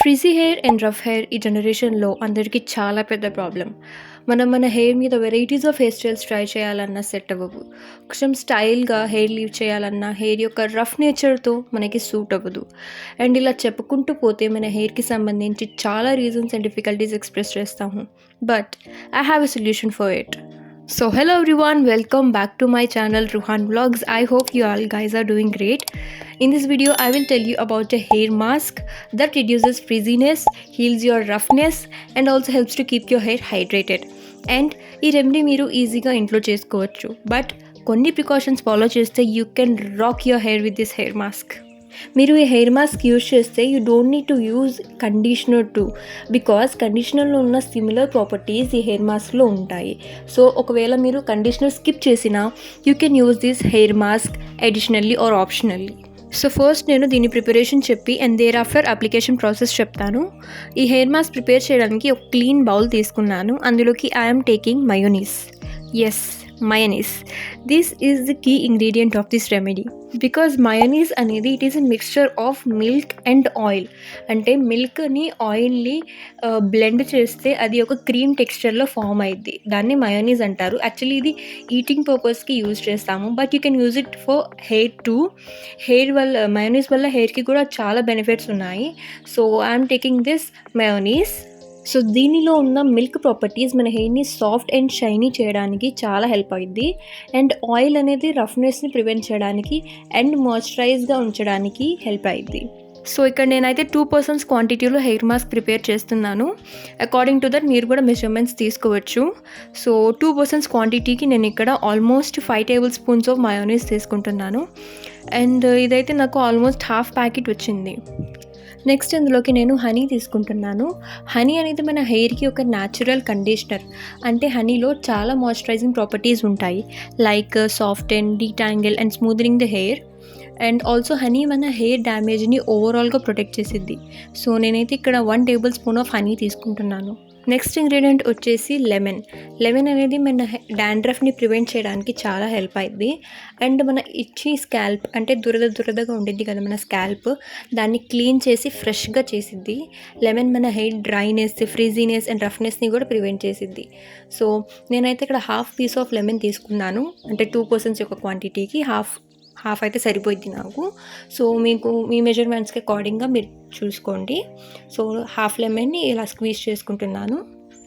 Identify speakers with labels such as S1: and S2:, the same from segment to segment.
S1: Frizzy hair and rough hair ఈ జనరేషన్‌లో అందరికీ చాలా పెద్ద ప్రాబ్లమ్. మన హెయిర్ మీద varieties of hair styles try చేయాలన్నా సెట్ అవ్వవు. కొంచెం స్టైల్‌గా హెయిర్ లీవ్ చేయాలన్నా హెయిర్ యొక్క రఫ్ నేచర్‌తో మనకి సూట్ అవ్వదు. అండ్ ఇలా చెప్పుకుంటూ పోతే మన హెయిర్‌కి సంబంధించి చాలా రీజన్స్ అండ్ డిఫికల్టీస్ ఎక్స్‌ప్రెస్ చేస్తాము. But I have a solution for it. So hello everyone, welcome back to my channel Ruhan Vlogs. I hope you all guys are doing great. In this video I will tell you about a hair mask that reduces frizziness, heals your roughness and also helps to keep your hair hydrated. And ఈ remedy మీరు ఈజీగా ఇంట్లో చేసుకోవచ్చు. But కొన్ని precautions follow చేస్తే you can rock your hair with this hair mask. మీరు ఈ hair mask use చేస్తే you don't need to use conditioner too, because కండిషనర్లో ఉన్న సిమిలర్ ప్రాపర్టీస్ ఈ హెయిర్ మాస్క్లో ఉంటాయి. సో ఒకవేళ మీరు కండిషనర్ స్కిప్ చేసినా you can use this hair mask additionally or optionally. So first నేను దీని ప్రిపరేషన్ చెప్పి and thereafter application process చెప్తాను. ఈ హెయిర్ మాస్క్ ప్రిపేర్ చేయడానికి ఒక క్లీన్ బౌల్ తీసుకున్నాను. అందులోకి I'm taking mayonnaise. Yes, mayonnaise. This is the key ingredient of this remedy because mayonnaise అనేది it is a mixture of milk and oil. అంటే మిల్క్ని ఆయిల్ని blend చేస్తే అది ఒక క్రీమ్ టెక్స్చర్లో ఫామ్ అయ్యిద్ది. దాన్ని మయోనీస్ అంటారు. యాక్చువల్లీ ఇది ఈటింగ్ పర్పస్కి యూజ్ చేస్తాము, but you can use it for hair to. Hair వల్ల మయోనీస్ వల్ల హెయిర్కి కూడా చాలా బెనిఫిట్స్ ఉన్నాయి. So I'm taking this mayonnaise. So దీనిలో ఉన్న మిల్క్ ప్రాపర్టీస్ మన హెయిర్ని సాఫ్ట్ అండ్ షైనీ చేయడానికి చాలా హెల్ప్ అయ్యిద్ది. అండ్ ఆయిల్ అనేది రఫ్నెస్ని ప్రివెంట్ చేయడానికి అండ్ మాయిశ్చరైజ్గా ఉంచడానికి హెల్ప్ అయ్యిద్ది. సో ఇక్కడ నేనైతే 2% క్వాంటిటీలో హెయిర్ మాస్క్ ప్రిపేర్ చేస్తున్నాను. అకార్డింగ్ టు దట్ మీరు కూడా మెజర్మెంట్స్ తీసుకోవచ్చు. సో 2% క్వాంటిటీకి నేను ఇక్కడ almost 5 table spoons of mayonnaise తీసుకుంటున్నాను. అండ్ ఇదైతే నాకు ఆల్మోస్ట్ హాఫ్ ప్యాకెట్ వచ్చింది. నెక్స్ట్ ఇందులోకి నేను హనీ తీసుకుంటున్నాను. హనీ అనేది మన హెయిర్కి ఒక న్యాచురల్ కండిషనర్. అంటే హనీలో చాలా మాయిశ్చరైజింగ్ ప్రాపర్టీస్ ఉంటాయి, like soft and detangle and smoothening the hair. And also honey మన హెయిర్ డ్యామేజ్ని ఓవరాల్గా ప్రొటెక్ట్ చేసిద్ది. సో నేనైతే ఇక్కడ 1 టేబుల్ స్పూన్ ఆఫ్ హనీ తీసుకుంటున్నాను. నెక్స్ట్ ఇంగ్రీడియంట్ వచ్చేసి లెమన్. లెమన్ అనేది మన డాండ్రఫ్ని ప్రివెంట్ చేయడానికి చాలా హెల్ప్ అయ్యిద్ది. అండ్ మన ఇచ్చి స్కాల్ప్ అంటే దురదగా ఉండిద్ది కదా మన స్కాల్ప్, దాన్ని క్లీన్ చేసి ఫ్రెష్గా చేసిద్ది. లెమన్ మన హెయిర్ డ్రైనెస్, ఫ్రీజీనెస్ అండ్ రఫ్నెస్ని కూడా ప్రివెంట్ చేసిద్ది. సో నేనైతే ఇక్కడ హాఫ్ పీస్ ఆఫ్ లెమన్ తీసుకున్నాను. అంటే 2% యొక్క క్వాంటిటీకి హాఫ్ అయితే సరిపోయింది నాకు. సో మీకు మీ మెజర్మెంట్స్కి అకార్డింగ్గా మీరు చూసుకోండి. సో హాఫ్ లెమన్ని ఇలా స్క్వీజ్ చేసుకుంటున్నాను.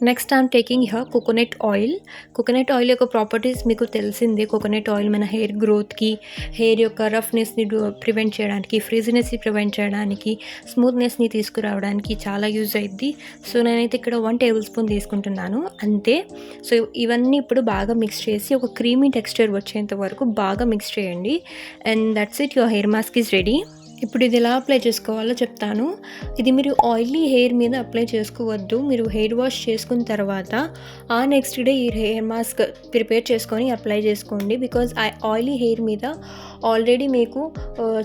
S1: Next I'm taking here coconut oil. Coconut oil యొక్క ప్రాపర్టీస్ మీకు తెలిసిందే. కోకోనట్ ఆయిల్ మన హెయిర్ గ్రోత్కి, హెయిర్ యొక్క రఫ్నెస్ని ప్రివెంట్ చేయడానికి, ఫ్రీజినెస్ని ప్రివెంట్ చేయడానికి, స్మూత్నెస్ని తీసుకురావడానికి చాలా యూజ్ అయ్యిద్ది. సో నేనైతే ఇక్కడ 1 టేబుల్ స్పూన్ తీసుకుంటున్నాను అంతే. సో ఇవన్నీ ఇప్పుడు బాగా మిక్స్ చేసి ఒక క్రీమీ టెక్స్చర్ వచ్చేంత వరకు బాగా మిక్స్ చేయండి. And that's it, your hair mask is ready. ఇప్పుడు ఇది ఎలా అప్లై చేసుకోవాలో చెప్తాను. ఇది మీరు ఆయిలీ హెయిర్ మీద అప్లై చేసుకోవద్దు. మీరు హెయిర్ వాష్ చేసుకున్న తర్వాత ఆ నెక్స్ట్ డే ఈ హెయిర్ మాస్క్ ప్రిపేర్ చేసుకొని అప్లై చేసుకోండి. బికాజ్ ఆయిలీ హెయిర్ మీద ఆల్రెడీ మీకు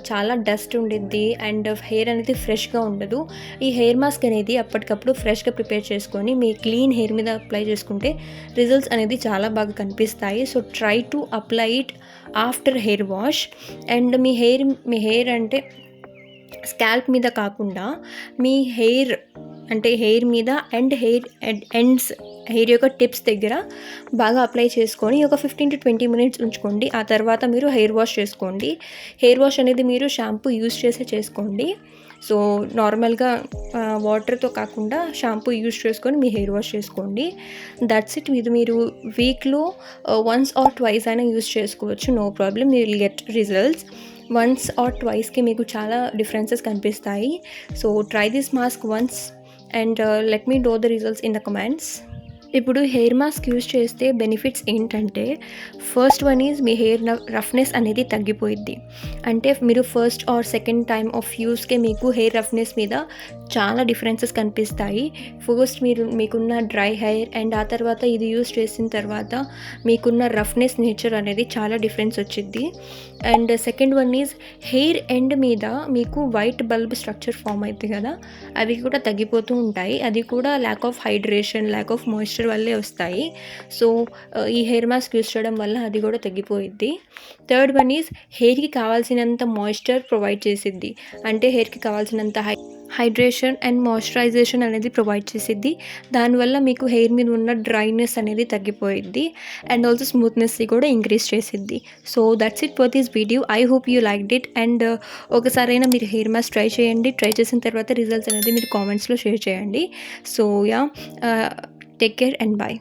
S1: చాలా డస్ట్ ఉండిద్ది అండ్ హెయిర్ అనేది ఫ్రెష్గా ఉండదు. ఈ హెయిర్ మాస్క్ అనేది అప్పటికప్పుడు ఫ్రెష్గా ప్రిపేర్ చేసుకొని మీ క్లీన్ హెయిర్ మీద అప్లై చేసుకుంటే రిజల్ట్స్ అనేది చాలా బాగా కనిపిస్తాయి. So try to apply it after hair wash. And me hair అంటే స్కాల్ప్ మీద కాకుండా మీ హెయిర్ మీద అండ్ ఎండ్స్, హెయిర్ యొక్క టిప్స్ దగ్గర బాగా అప్లై చేసుకొని ఒక 15 to 20 మినిట్స్ ఉంచుకోండి. ఆ తర్వాత మీరు హెయిర్ వాష్ చేసుకోండి. హెయిర్ వాష్ అనేది మీరు షాంపూ యూజ్ చేసే చేసుకోండి. సో నార్మల్గా వాటర్తో కాకుండా షాంపూ యూజ్ చేసుకొని మీ హెయిర్ వాష్ చేసుకోండి. That's it. ఇది మీరు వీక్లో 1 or 2 అయినా యూజ్ చేసుకోవచ్చు, no problem. You will get results. 1 or 2కి మీకు చాలా డిఫరెన్సెస్ కనిపిస్తాయి. So try this mask once and let me know the results in the comments. ఇప్పుడు హెయిర్ మాస్క్ యూజ్ చేస్తే బెనిఫిట్స్ ఏంటంటే, ఫస్ట్ వన్ ఈజ్ మీ హెయిర్ రఫ్నెస్ అనేది తగ్గిపోయిద్ది. అంటే మీరు first or second time of యూస్కే మీకు హెయిర్ రఫ్నెస్ మీద చాలా డిఫరెన్సెస్ కనిపిస్తాయి. ఫస్ట్ మీకున్న డ్రై హెయిర్ అండ్ ఆ తర్వాత ఇది యూజ్ చేసిన తర్వాత మీకున్న రఫ్నెస్ నేచర్ అనేది చాలా డిఫరెన్స్ వచ్చింది. And second one is hair end మీద మీకు వైట్ బల్బ్ స్ట్రక్చర్ ఫామ్ అవుతుంది కదా, అవి కూడా తగ్గిపోతూ ఉంటాయి. అది కూడా lack of hydration, lack of moisture వల్లే వస్తాయి. సో ఈ హెయిర్ మాస్క్ యూజ్ చేయడం వల్ల అది కూడా తగ్గిపోయిద్ది. థర్డ్ వన్ ఈజ్ హెయిర్కి కావాల్సినంత మాయిశ్చర్ ప్రొవైడ్ చేసిద్ది. అంటే హెయిర్కి కావాల్సినంత హైడ్రేషన్ అండ్ మాయిశ్చరైజేషన్ అనేది ప్రొవైడ్ చేసిద్ది. దానివల్ల మీకు హెయిర్ మీద ఉన్న డ్రైనెస్ అనేది తగ్గిపోయిద్ది అండ్ ఆల్సో స్మూత్‌నెస్‌ని కూడా ఇంక్రీజ్ చేసిద్ది. So that's it for this video. I hope you liked it and ఒకసారైనా మీరు హెయిర్ మాస్క్ ట్రై చేయండి. ట్రై చేసిన తర్వాత రిజల్ట్స్ అనేది మీరు కామెంట్స్‌లో షేర్ చేయండి. So yeah! Take care and by.